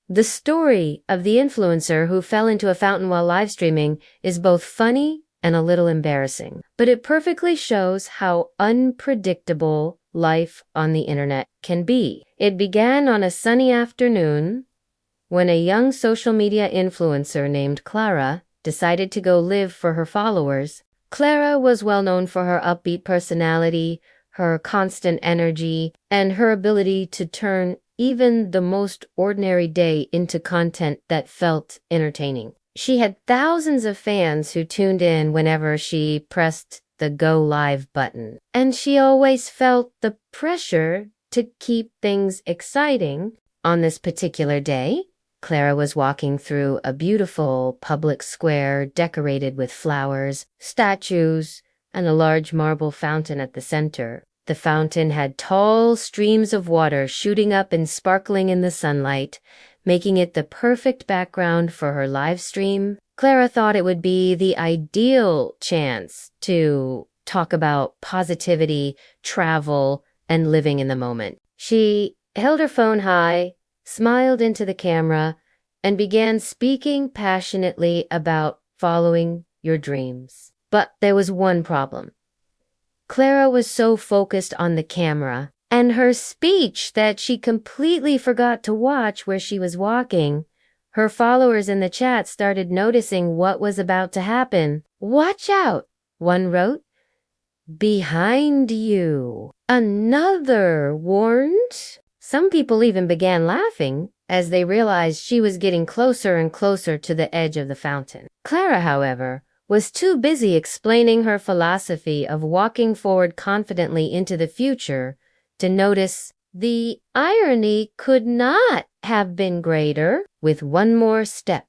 The story of the influencer who fell into a fountain while live streaming is both funny and a little embarrassing, but it perfectly shows how unpredictable life on the internet can be. It began on a sunny afternoon when a young social media influencer named Clara decided to go live for her followers. Clara was well known for her upbeat personality, her constant energy, and her ability to turn even the most ordinary day into content that felt entertaining. She had thousands of fans who tuned in whenever she pressed the go live button, and she always felt the pressure to keep things exciting. On this particular day, Clara was walking through a beautiful public square decorated with flowers, statues, and a large marble fountain at the center. The fountain had tall streams of water shooting up and sparkling in the sunlight, making it the perfect background for her live stream. Clara thought it would be the ideal chance to talk about positivity, travel, and living in the moment. She held her phone high, smiled into the camera, and began speaking passionately about following your dreams. But there was one problem. Clara was so focused on the camera and her speech that she completely forgot to watch where she was walking. Her followers in the chat started noticing what was about to happen. "Watch out," one wrote. "Behind you," another warned. Some people even began laughing as they realized she was getting closer and closer to the edge of the fountain. Clara, however, was too busy explaining her philosophy of walking forward confidently into the future to notice the irony could not have been greater. With one more step,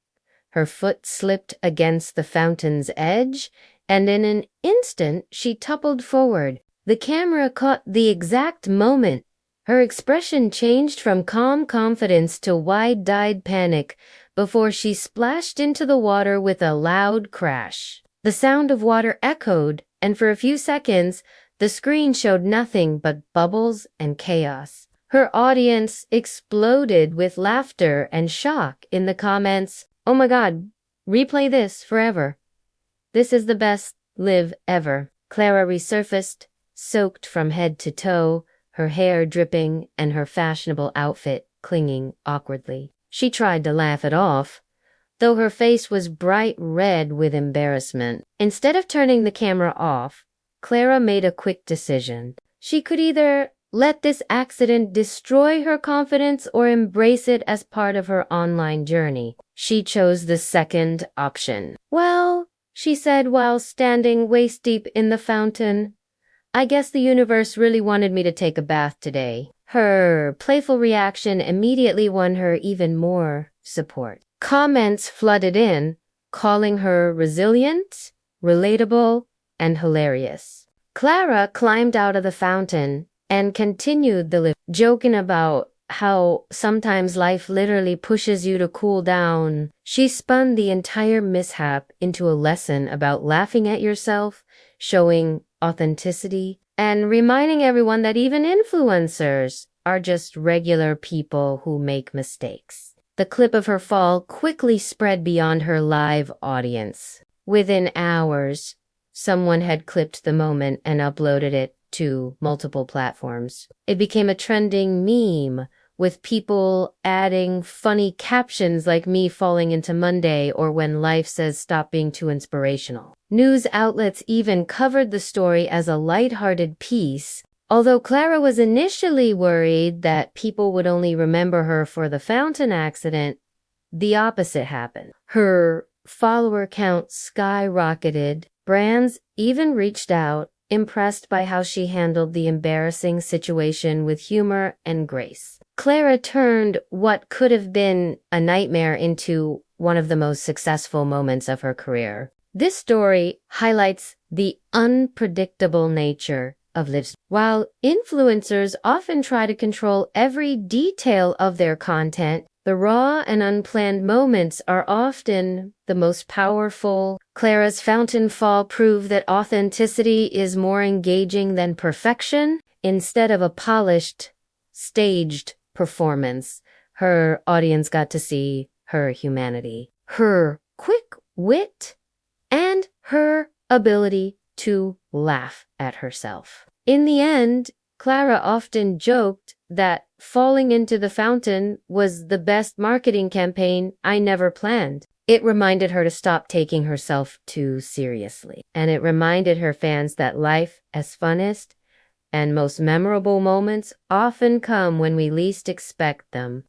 her foot slipped against the fountain's edge, and in an instant she toppled forward. The camera caught the exact moment. Her expression changed from calm confidence to wide-eyed panic before she splashed into the water with a loud crash. The sound of water echoed, and for a few seconds, the screen showed nothing but bubbles and chaos. Her audience exploded with laughter and shock in the comments. "Oh my God, replay this forever. This is the best live ever." Clara resurfaced, soaked from head to toe, her hair dripping and her fashionable outfit clinging awkwardly. She tried to laugh it off, though her face was bright red with embarrassment. Instead of turning the camera off, Clara made a quick decision. She could either let this accident destroy her confidence or embrace it as part of her online journey. She chose the second option. "Well," she said while standing waist-deep in the fountain, "I guess the universe really wanted me to take a bath today." Her playful reaction immediately won her even more support. Comments flooded in, calling her resilient, relatable, and hilarious. Clara climbed out of the fountain and continued the lift, joking about how sometimes life literally pushes you to cool down. She spun the entire mishap into a lesson about laughing at yourself, showing authenticity, and reminding everyone that even influencers are just regular people who make mistakes. The clip of her fall quickly spread beyond her live audience. Within hours, someone had clipped the moment and uploaded it to multiple platforms. It became a trending meme, with people adding funny captions like "me falling into Monday" or "when life says stop being too inspirational." News outlets even covered the story as a lighthearted piece. Although Clara was initially worried that people would only remember her for the fountain accident, the opposite happened. Her follower count skyrocketed. Brands even reached out, impressed by how she handled the embarrassing situation with humor and grace. Clara turned what could have been a nightmare into one of the most successful moments of her career. This story highlights the unpredictable nature of live. While influencers often try to control every detail of their content, the raw and unplanned moments are often the most powerful. Clara's fountain fall proved that authenticity is more engaging than perfection. Instead of a polished, staged performance, Her audience got to see her humanity, her quick wit, and her ability to laugh at herself. In the end, Clara often joked that falling into the fountain was the best marketing campaign I never planned. It reminded her to stop taking herself too seriously. And it reminded her fans that life, as funnest and most memorable moments, often come when we least expect them.